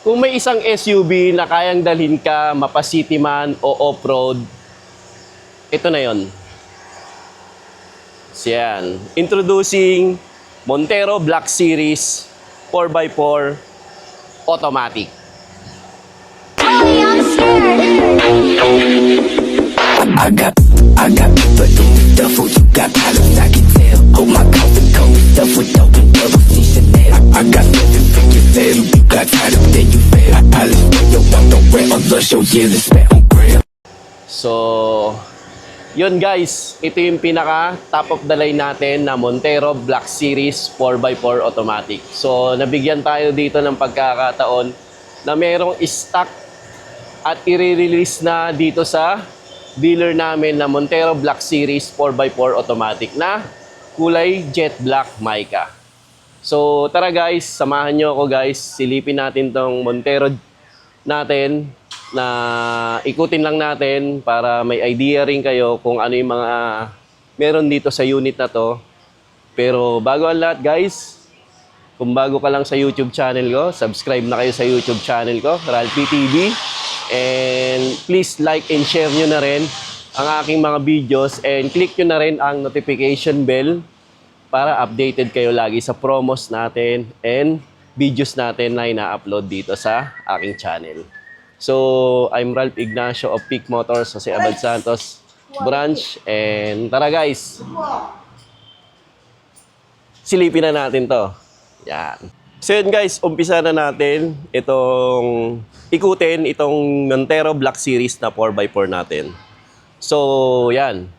Kung may isang SUV na kayang dalhin ka mapa-city man o off-road, ito na yon. Yan. Introducing Montero Black Series 4x4 automatic. I got people in the duffel. You got problems, I can tell. Oh my God, the cold stuff with dope and double C Chanel. I got 7 figures sales. You got tired of then you fail. I list where you walk the way or the show, yeah, let's bet on grill. So, yun guys, ito yung pinaka top of the line natin na Montero Black Series 4x4 automatic. So, nabigyan tayo dito ng pagkakataon na merong stock at i-release na dito sa dealer namin na Montero Black Series 4x4 automatic na kulay jet black mica. So, tara guys, samahan nyo ako guys. Silipin natin tong Montero natin na ikutin lang natin para may idea rin kayo kung ano yung mga meron dito sa unit na to. Pero bago ang lahat guys, kung bago ka lang sa YouTube channel ko, subscribe na kayo sa YouTube channel ko, Ralphie TV. And please like and share nyo na rin ang aking mga videos and click nyo na rin ang notification bell para updated kayo lagi sa promos natin and videos natin na ina-upload dito sa aking channel. So, I'm Ralph Ignacio of Peak Motors, Jose Abad Santos branch. And tara guys, silipin na natin to. Yan. So yun guys, umpisa na natin itong ikutin itong Montero Black Series na 4x4 natin. So, yan.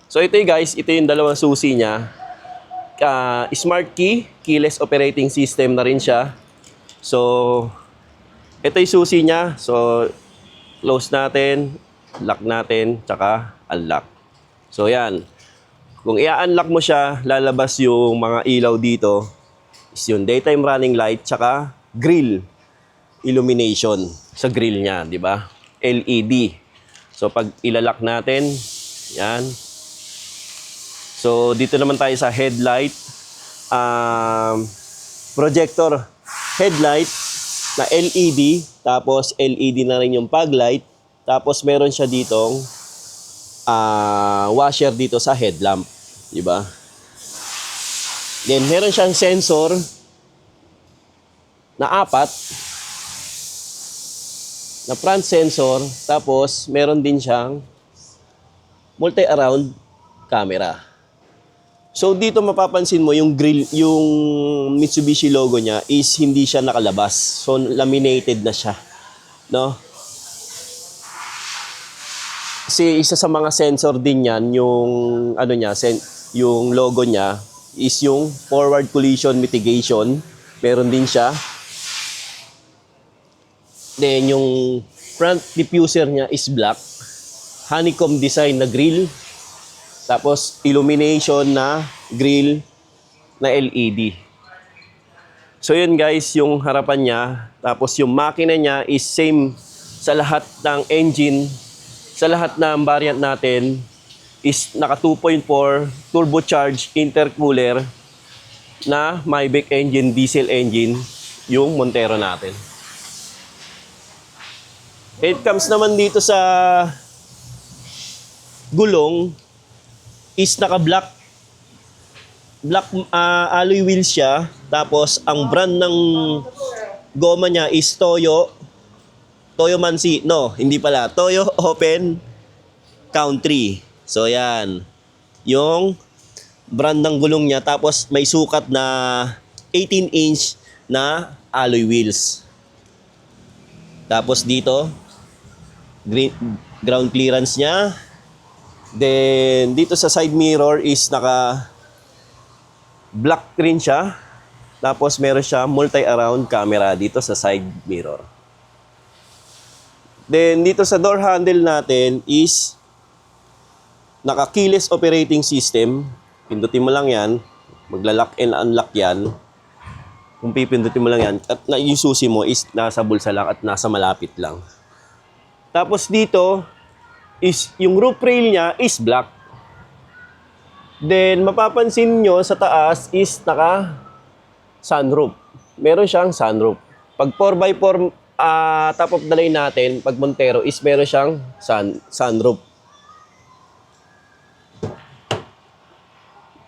So ito guys, ito yung dalawang susi niya. Smart key, keyless operating system na rin siya. So, ito yung susi niya. So, close natin, lock natin, tsaka unlock. So, yan. Kung i-unlock mo siya, lalabas yung mga ilaw dito. Is yung daytime running light, tsaka grill illumination sa grill niya, di ba? LED. So, pag ilalak natin, yan. So, dito naman tayo sa headlight. Projector headlight na LED, tapos LED na rin yung fog light, tapos meron siya ditong washer dito sa headlamp, di ba? Then meron siyang sensor na 4 na front sensor, tapos meron din siyang multi-around camera. So dito mapapansin mo yung grill, yung Mitsubishi logo niya is hindi siya nakalabas. So laminated na siya, no? Kasi isa sa mga sensor din yan, yung ano niya, yung logo niya is yung forward collision mitigation. Meron din siya. Then yung front diffuser niya is black. Honeycomb design na grill. Tapos illumination na grill na LED. So yun guys, yung harapan niya. Tapos yung makina niya is same sa lahat ng engine. Sa lahat ng variant natin is naka 2.4 turbocharged intercooler na Maybach engine, diesel engine, yung Montero natin. It comes naman dito sa gulong is naka-black alloy wheels siya. Tapos ang brand ng goma niya is Toyo Mansi. No, hindi pala. Toyo Open Country. So yan. Yung brand ng gulong niya. Tapos may sukat na 18-inch na alloy wheels. Tapos dito, ground clearance niya. Then dito sa side mirror is naka black rin siya. Tapos meron siya multi-around camera dito sa side mirror. Then dito sa door handle natin is naka keyless operating system. Pindutin mo lang yan, magla-lock and unlock yan. Kung pipindutin mo lang yan, at yung susi mo is nasa bulsa lang at nasa malapit lang. Tapos dito is yung roof rail niya is black. Then mapapansin nyo sa taas is naka sunroof. Meron siyang sunroof. Pag 4x4 top of the line natin, pag Montero, is meron siyang sunroof.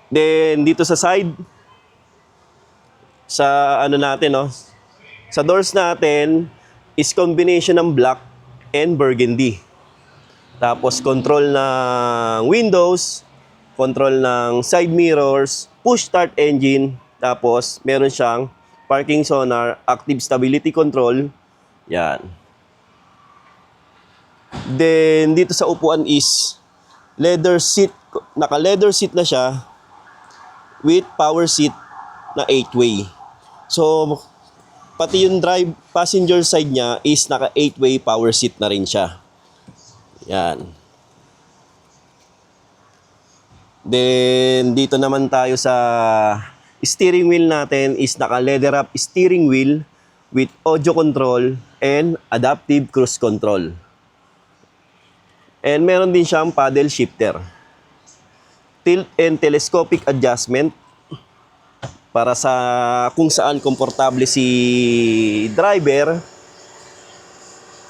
Then, dito sa side, sa ano natin, no? Sa doors natin, is combination ng black and burgundy. Tapos, control ng windows, control ng side mirrors, push start engine, tapos, meron siyang parking sonar, active stability control. Yan. Then, dito sa upuan is leather seat. Naka-leather seat na siya with power seat na 8-way. So, pati yung passenger side niya is naka 8-way power seat na rin siya. Yan. Then, dito naman tayo sa steering wheel natin is naka leather wrap steering wheel with audio control and adaptive cruise control. And meron din siyang paddle shifter. Tilt and telescopic adjustment para sa kung saan komportable si driver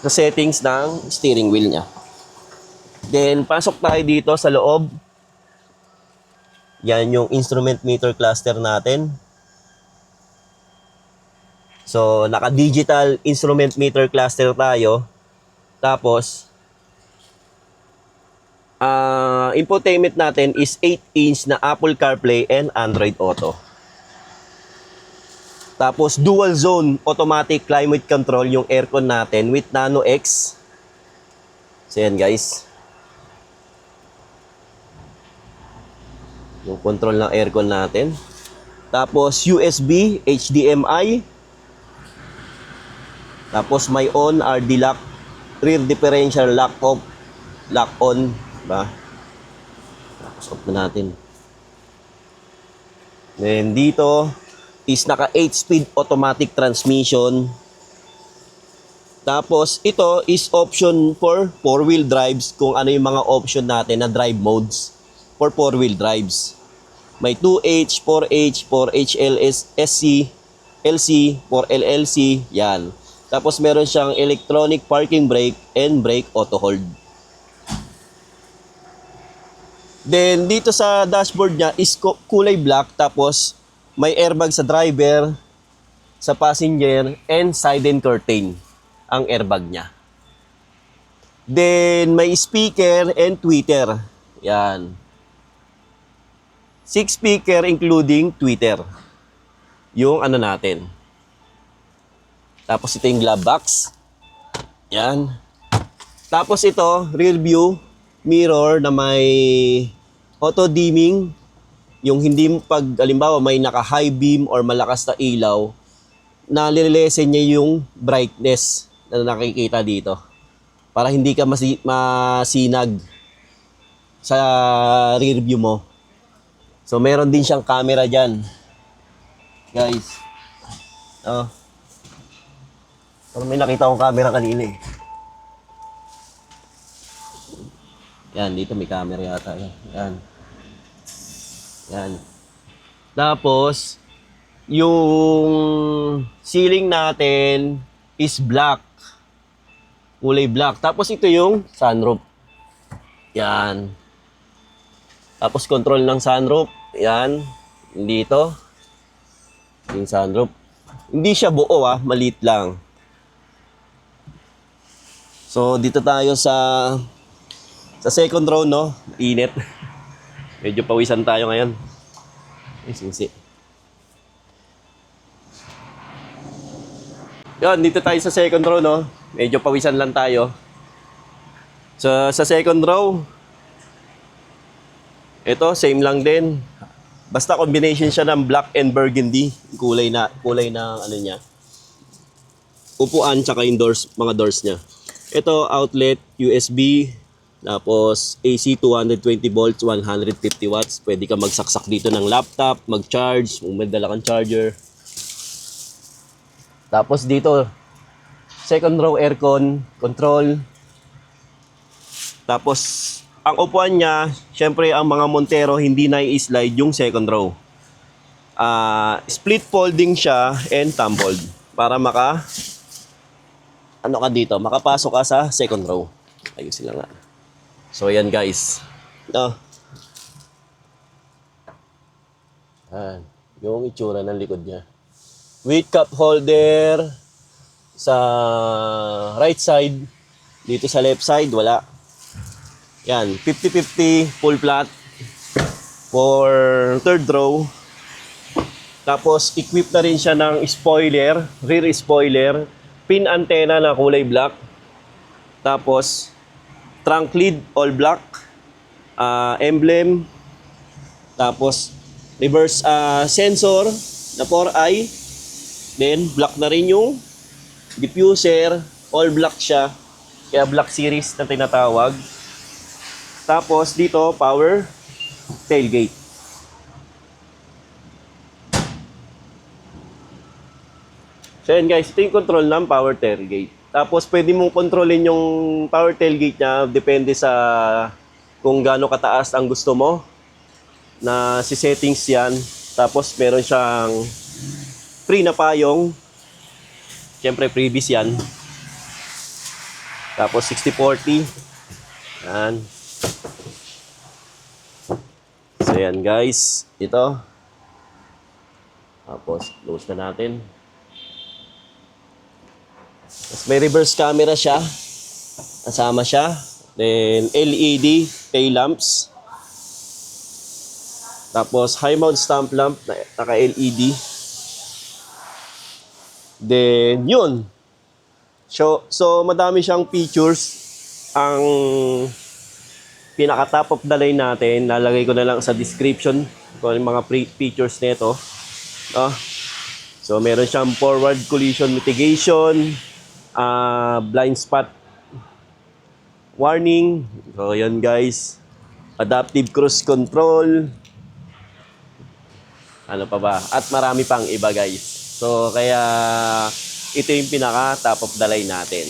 sa settings ng steering wheel niya. Then, pasok tayo dito sa loob. Yan yung instrument meter cluster natin. So, naka-digital instrument meter cluster tayo. Tapos, infotainment natin is 8-inch na Apple CarPlay and Android Auto. Tapos, dual zone automatic climate control yung aircon natin with Nano X. So, yan guys. Yung control ng aircon natin. Tapos, USB, HDMI. Tapos, may on, RD lock, rear differential lock off, lock on. Diba? Tapos, off na natin. Then, dito is naka 8-speed automatic transmission. Tapos, ito is option for 4-wheel drives kung ano yung mga option natin na drive modes for 4-wheel drives. May 2H, 4H, 4H SC, LC, 4LLC, yan. Tapos meron siyang electronic parking brake and brake auto hold. Then dito sa dashboard niya is kulay black, tapos may airbag sa driver, sa passenger, and side and curtain ang airbag niya. Then may speaker and tweeter. Yan. 6 speaker including tweeter. Yung ano natin. Tapos ito yung glove box. Yan. Tapos ito, rear view mirror na may auto dimming. Yung hindi pag halimbawa may naka high beam or malakas na ilaw, nalilesen niya yung brightness na nakikita dito. Para hindi ka masinag sa rear view mo. So, meron din siyang camera dyan. Guys. Oh. Parang may nakita akong camera kanina eh. Yan, dito may camera yata. Yan. Yan. Tapos, yung ceiling natin is black. Kulay black. Tapos, ito yung sunroof. Yan. Tapos control ng sunroof, yan, dito, yung sunroof. Hindi siya buo maliit lang. So dito tayo sa second row, no, init. Medyo pawisan tayo ngayon. Sinsi. Yan, dito tayo sa second row, no, medyo pawisan lang tayo. So sa second row, ito, same lang din. Basta combination siya ng black and burgundy. Kulay na ano niya. Upuan, tsaka yung doors, mga doors niya. Ito, outlet, USB, tapos AC 220 volts, 150 watts. Pwede ka magsaksak dito ng laptop, mag-charge, kung may dala kang charger. Tapos dito, second row aircon, control. Tapos, ang upuan niya, syempre ang mga Montero hindi na i-slide yung second row. Split folding siya and tumbled para ano ka dito, makapasok ka sa second row. Ayusin lang nga. So, ayan guys. Ito. Ayan. Yung itsura ng likod niya. With cup holder sa right side. Dito sa left side, wala. Yan, 50-50 full flat for third row. Tapos, equip na rin siya ng spoiler, rear spoiler, pin antenna na kulay black. Tapos, trunk lid all black, emblem. Tapos, reverse sensor na 4i. Then, black na rin yung diffuser, all black siya. Kaya Black Series na tinatawag. Tapos, dito, power tailgate. So yan guys, ito yung control ng power tailgate. Tapos pwede mong kontrolin yung power tailgate niya, depende sa kung gaano kataas ang gusto mo. Na si settings yan. Tapos meron siyang free na payong. Siyempre freebies yan. Tapos 60-40. Yan. So yan guys, ito. Tapos close na natin. Tapos may reverse camera siya. Kasama siya. Then LED tail lamps. Tapos high mount stump lamp na naka-LED. Then yun. So madami siyang features. Ang pinaka top of the line natin, lalagay ko na lang sa description kung yung mga features nito. So meron siyang forward collision mitigation, blind spot warning. So yan guys, adaptive cruise control, ano pa ba, at marami pang iba guys. So kaya ito yung pinaka top of the line natin.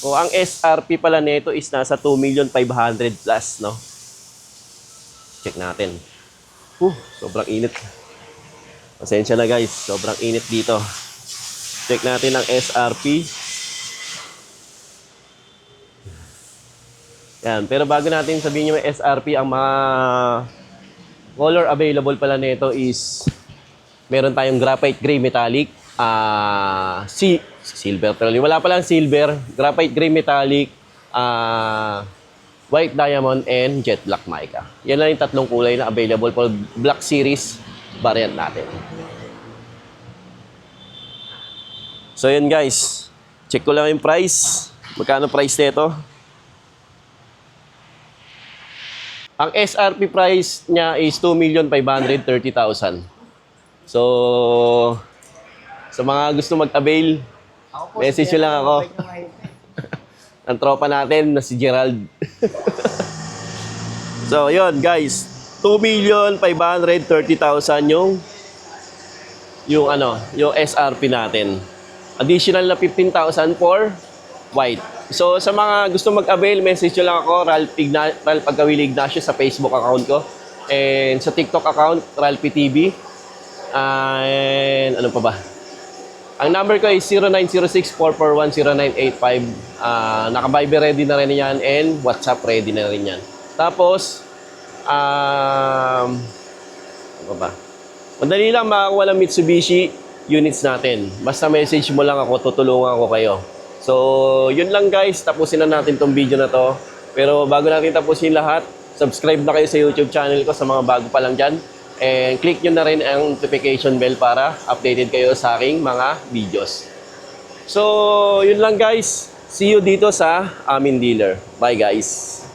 So ang SRP pala nito is nasa 2,500,000 plus, no? Check natin. Sobrang init. Pasensya na guys, sobrang init dito. Check natin ang SRP. Yan, pero bago natin sabihin yung SRP, ang mga color available pala nito is meron tayong graphite gray metallic, silver, pero wala palang silver, graphite gray metallic, white diamond, and jet black mica. Yan lang yung tatlong kulay na available for Black Series variant natin. So yan guys, check ko lang yung price. Magkano price nito? Ang SRP price niya is 2,530,000. So, sa mga gusto mag-avail, message nyo lang ako. Ang tropa natin na si Gerald. So, yun guys. 2,530,000 yung SRP natin. Additional na 15,000 for white. So, sa mga gusto mag-avail, message nyo lang ako, Ralph Agkawil Ignacio sa Facebook account ko. And sa TikTok account, Ralph TV. And ano pa ba? Ang number ko is 0906-441-0985. Naka-Viber ready na rin yan and WhatsApp ready na rin yan. Tapos, ano pa ba? Madali lang makakuha ng Mitsubishi units natin. Basta message mo lang ako, tutulungan ko kayo. So, yun lang guys. Tapusin na natin tong video na to. Pero bago natin tapusin lahat, subscribe na kayo sa YouTube channel ko sa mga bago pa lang dyan. And click nyo na rin ang notification bell para updated kayo sa aking mga videos. So, yun lang guys. See you dito sa aming dealer. Bye guys.